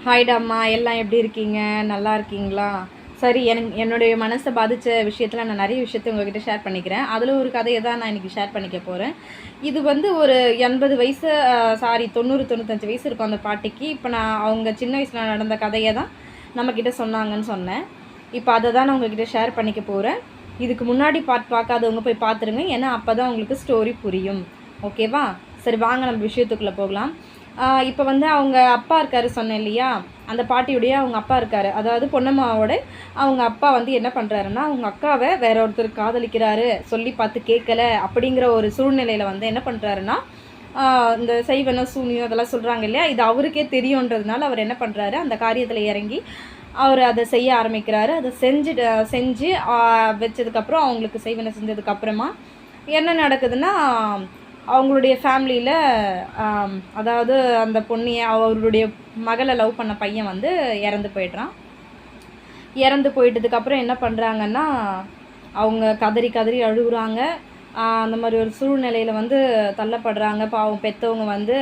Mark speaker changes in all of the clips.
Speaker 1: ஹாய்டா அம்மா, எல்லாம் எப்படி இருக்கீங்க? நல்லா இருக்கீங்களா? சரி, என்னுடைய மனசை பாதித்த விஷயத்தில் நான் நிறைய விஷயத்த உங்ககிட்ட ஷேர் பண்ணிக்கிறேன். அதில் ஒரு கதையை தான் நான் இன்றைக்கி ஷேர் பண்ணிக்க போகிறேன். இது வந்து ஒரு 80 வயசு, சாரி 90 95 வயசு இருக்கும் அந்த பாட்டிக்கு. இப்போ நான் அவங்க சின்ன வயசில் நடந்த கதையை தான் நம்மக்கிட்ட சொன்னாங்கன்னு சொன்னேன். இப்போ அதை தான் நான் உங்ககிட்ட ஷேர் பண்ணிக்க போகிறேன். இதுக்கு முன்னாடி பார்க்காதவங்க போய் பார்த்துருங்க, ஏன்னா அப்போ தான் உங்களுக்கு ஸ்டோரி புரியும். ஓகேவா? சரி, வாங்க நம்ம விஷயத்துக்குள்ளே போகலாம். இப்போ வந்து அவங்க அப்பா இருக்காரு சொன்னேன் இல்லையா, அந்த பாட்டியுடைய அவங்க அப்பா இருக்காரு. அதாவது பொன்னம்மாவோட அவங்க அப்பா வந்து என்ன பண்ணுறாருன்னா, அவங்க அக்காவை வேற ஒருத்தர் காதலிக்கிறாரு, சொல்லி பார்த்து கேட்கல அப்படிங்கிற ஒரு சூழ்நிலையில் வந்து என்ன பண்ணுறாருன்னா, இந்த செய்வனம் சூனியம் அதெல்லாம் சொல்கிறாங்க இல்லையா, இது அவருக்கே தெரியுன்றதுனால அவர் என்ன பண்ணுறாரு, அந்த காரியத்தில் இறங்கி அவர் அதை செய்ய ஆரம்பிக்கிறாரு. அதை செஞ்சு வச்சதுக்கப்புறம் அவங்களுக்கு செய்வனை செஞ்சதுக்கப்புறமா என்ன நடக்குதுன்னா, அவங்களுடைய ஃபேமிலியில் அதாவது அந்த பொண்ணியை அவருடைய மகளை லவ் பண்ண பையன் வந்து இறந்து போய்ட்றான். இறந்து போயிட்டதுக்கப்புறம் என்ன பண்ணுறாங்கன்னா, அவங்க கதறி கதறி அழுகுறாங்க. அந்த மாதிரி ஒரு சூழ்நிலையில் வந்து தள்ளப்படுறாங்க. பாவம் பெற்றவங்க வந்து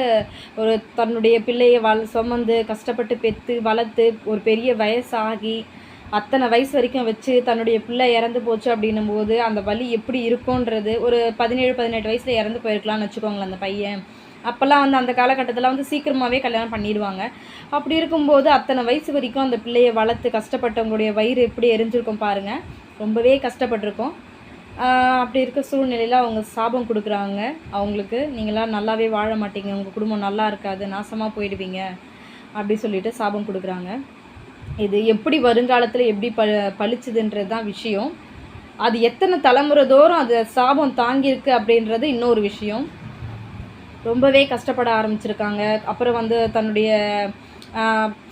Speaker 1: ஒரு தன்னுடைய பிள்ளையை சுமந்து கஷ்டப்பட்டு பெற்று வளர்த்து ஒரு பெரிய வயசாகி அத்தனை வயசு வரைக்கும் வச்சு தன்னுடைய பிள்ளை இறந்து போச்சு அப்படின்னும் போது அந்த வலி எப்படி இருக்கும்ன்றது, ஒரு 17-18 வயசில் இறந்து போயிருக்கலாம்னு வச்சுக்கோங்களேன் அந்த பையன். அப்போல்லாம் வந்து அந்த காலகட்டத்தில் வந்து சீக்கிரமாகவே கல்யாணம் பண்ணிடுவாங்க. அப்படி இருக்கும்போது அத்தனை வயசு வரைக்கும் அந்த பிள்ளையை வளர்த்து கஷ்டப்பட்டவங்களுடைய வயிறு எப்படி எரிஞ்சிருக்கும் பாருங்கள். ரொம்பவே கஷ்டப்பட்டிருக்கும். அப்படி இருக்க சூழ்நிலையில் அவங்க சாபம் கொடுக்குறாங்க அவங்களுக்கு, நீங்களாம் நல்லாவே வாழ மாட்டீங்க, உங்கள் குடும்பம் நல்லா இருக்காது, நாசமாக போயிடுவீங்க அப்படி சொல்லிட்டு சாபம் கொடுக்குறாங்க. இது எப்படி வருங்காலத்தில் எப்படி பழிச்சுதுன்றது தான் விஷயம். அது எத்தனை தலைமுறை தோறும் அது சாபம் தாங்கியிருக்கு அப்படின்றது இன்னொரு விஷயம். ரொம்பவே கஷ்டப்பட ஆரம்பிச்சிருக்காங்க. அப்புறம் வந்து தன்னுடைய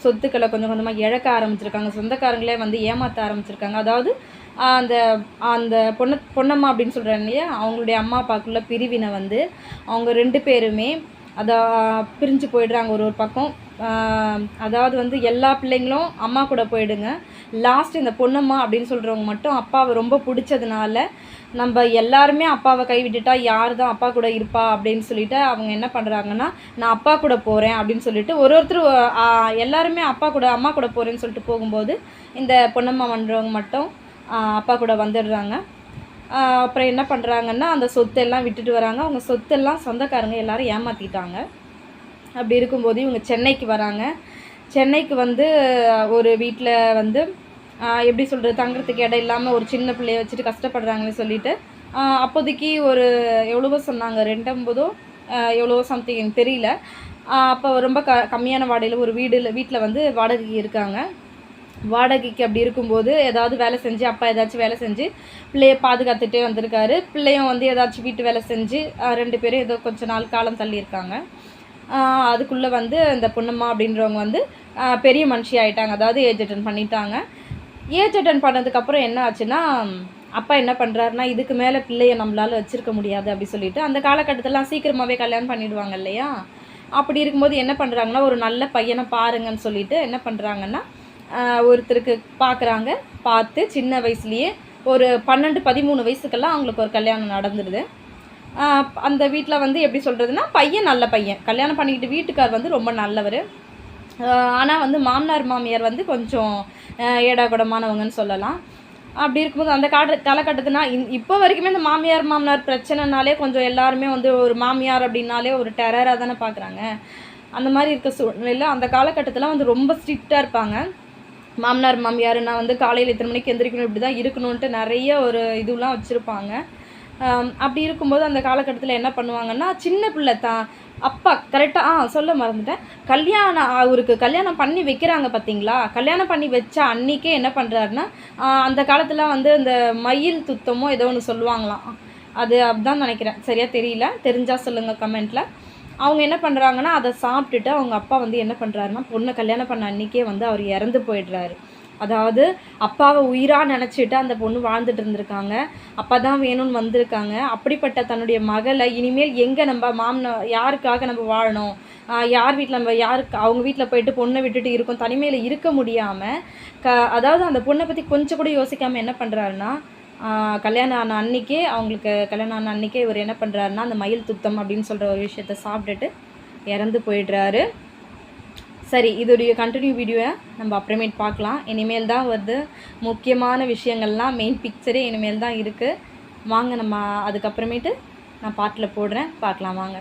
Speaker 1: சொத்துக்களை கொஞ்சம் கொஞ்சமாக இழக்க ஆரம்பிச்சிருக்காங்க. சொந்தக்காரங்களே வந்து ஏமாற்ற ஆரம்பிச்சிருக்காங்க. அதாவது அந்த அந்த பொன்னம்மா அப்படின்னு சொல்கிறாங்க இல்லையா, அவங்களுடைய அம்மா அப்பாக்குள்ள பிரிவினை வந்து அவங்க 2 பேருமே அதை பிரிஞ்சு போயிடுறாங்க ஒரு பக்கம். அதாவது வந்து எல்லா பிள்ளைங்களும் அம்மா கூட போயிடுங்க. லாஸ்ட் இந்த பொன்னம்மா அப்படின்னு சொல்கிறவங்க மட்டும் அப்பாவை ரொம்ப பிடிச்சதுனால, நம்ம எல்லாருமே அப்பாவை கைவிட்டுட்டா யார் தான் அப்பா கூட இருப்பா அப்படின்னு சொல்லிட்டு அவங்க என்ன பண்ணுறாங்கன்னா, நான் அப்பா கூட போகிறேன் அப்படின்னு சொல்லிட்டு ஒருத்தர் எல்லாருமே அம்மா கூட போகிறேன்னு சொல்லிட்டு போகும்போது இந்த பொன்னம்மா பண்ணுறவங்க மட்டும் அப்பா கூட வந்துடுறாங்க. அப்புறம் என்ன பண்ணுறாங்கன்னா, அந்த சொத்தெல்லாம் விட்டுட்டு வராங்க. அவங்க சொத்தெல்லாம் சொந்தக்காரங்க எல்லோரும் ஏமாற்றிட்டாங்க. அப்படி இருக்கும்போது இவங்க சென்னைக்கு வராங்க. சென்னைக்கு வந்து ஒரு வீட்டில் வந்து எப்படி சொல்கிறது, தங்குறதுக்கு இடம் இல்லாமல் ஒரு சின்ன பிள்ளைய வச்சுட்டு கஷ்டப்படுறாங்கன்னு சொல்லிட்டு அப்போதைக்கு ஒரு எவ்வளவோ சொன்னாங்க, 250 எவ்வளவோ சம்திங் எனக்கு தெரியல. அப்போ ரொம்ப கம்மியான வாடகையில் ஒரு வீட்டில் வந்து வாடகைக்கு இருக்காங்க. வாடகைக்கு அப்படி இருக்கும்போது ஏதாவது வேலை செஞ்சு, அப்பா ஏதாச்சும் வேலை செஞ்சு பிள்ளைய பாதுகாத்துகிட்டே வந்திருக்காரு. பிள்ளையும் வந்து ஏதாச்சும் வீட்டு வேலை செஞ்சு 2 பேரும் ஏதோ கொஞ்ச நாள் காலம் தள்ளியிருக்காங்க. அதுக்குள்ளே வந்து இந்த பொன்னம்மா அப்படின்றவங்க வந்து பெரிய மனுஷி ஆகிட்டாங்க. அதாவது ஏஜ் அட்டன் பண்ணிட்டாங்க. ஏஜ் அட்டன் பண்ணதுக்கப்புறம் என்ன ஆச்சுன்னா, அப்பா என்ன பண்ணுறாருனா, இதுக்கு மேலே பிள்ளையை நம்மளால் வச்சுருக்க முடியாது அப்படி சொல்லிட்டு, அந்த காலகட்டத்திலாம் சீக்கிரமாகவே கல்யாணம் பண்ணிவிடுவாங்க இல்லையா. அப்படி இருக்கும்போது என்ன பண்ணுறாங்கன்னா, ஒரு நல்ல பையனை பாருங்கன்னு சொல்லிட்டு என்ன பண்ணுறாங்கன்னா, ஒருத்தருக்கு பார்க்குறாங்க. பார்த்து சின்ன வயசுலேயே ஒரு 12-13 வயசுக்கெல்லாம் அவங்களுக்கு ஒரு கல்யாணம் நடந்துடுது. அந்த வீட்டில் வந்து எப்படி சொல்கிறதுனா, பையன் நல்ல பையன், கல்யாணம் பண்ணிக்கிட்டு வீட்டுக்கார் வந்து ரொம்ப நல்லவர். ஆனால் வந்து மாமனார் மாமியார் வந்து கொஞ்சம் ஏடாகுடமானவங்கன்னு சொல்லலாம். அப்படி இருக்கும்போது அந்த காலகட்டத்தினா இப்போ வரைக்குமே இந்த மாமனார் பிரச்சனைனாலே கொஞ்சம் எல்லாருமே வந்து ஒரு மாமியார் அப்படின்னாலே ஒரு டெரராக தானே பார்க்குறாங்க. அந்த மாதிரி இருக்க சூழ்நிலையில் அந்த காலகட்டத்தில் வந்து ரொம்ப ஸ்ட்ரிக்டாக இருப்பாங்க. மாமனார் மாமியார்னா வந்து காலையில் இத்தனை மணிக்கு எந்திரிக்கணும், இப்படி தான் இருக்கணுன்ட்டு நிறைய ஒரு இதுலாம் வச்சுருப்பாங்க. அப்படி இருக்கும்போது அந்த காலகட்டத்தில் என்ன பண்ணுவாங்கன்னா, சின்ன பிள்ளை தான் அப்பா கரெக்டாக சொல்ல மறந்துட்டேன். அவருக்கு கல்யாணம் பண்ணி வைக்கிறாங்க பார்த்தீங்களா, கல்யாணம் பண்ணி வச்ச அன்றைக்கே என்ன பண்ணுறாருன்னா, அந்த காலத்தில் வந்து இந்த மயில் துத்தமோ ஏதோ ஒன்று சொல்லுவாங்களாம், அது அப்படிதான் நினைக்கிறேன், சரியாக தெரியல, தெரிஞ்சால் சொல்லுங்கள் கமெண்ட்டில். அவங்க என்ன பண்ணுறாங்கன்னா, அதை சாப்பிட்டுட்டு அவங்க அப்பா வந்து என்ன பண்ணுறாருன்னா, பொண்ணை கல்யாணம் பண்ண அன்றைக்கே வந்து அவர் இறந்து போயிடுறாரு. அதாவது அப்பாவை உயிராக நினச்சிட்டு அந்த பொண்ணு வாழ்ந்துட்டு இருந்திருக்காங்க. அப்பா தான் வேணும்னு வந்திருக்காங்க. அப்படிப்பட்ட தன்னுடைய மகளை இனிமேல் எங்கே நம்ம யாருக்காக நம்ம வாழணும், யார் வீட்டில் நம்ம அவங்க வீட்டில் போயிட்டு பொண்ணை விட்டுட்டு இருக்கோம், தனிமையில் இருக்க முடியாமல் அதாவது அந்த பொண்ணை பற்றி கொஞ்சம் கூட யோசிக்காமல் என்ன பண்ணுறாருன்னா, கல்யாணம் ஆன அன்றைக்கே அவங்களுக்கு கல்யாணம் ஆன அன்றைக்கே இவர் என்ன பண்ணுறாருன்னா, அந்த மயில் துத்தம் அப்படின்னு சொல்கிற ஒரு விஷயத்த சாப்பிட்டுட்டு இறந்து போயிடுறாரு. சரி, இதோடைய கண்டினியூ வீடியோவை நம்ம அப்புறமேட்டு பார்க்கலாம். இனிமேல் தான் வந்து முக்கியமான விஷயங்கள்லாம், மெயின் பிக்சரே இனிமேல் தான் இருக்குது. வாங்க நம்ம அதுக்கப்புறமேட்டு நான் பாட்டில் போடுறேன், பார்க்கலாம் வாங்க.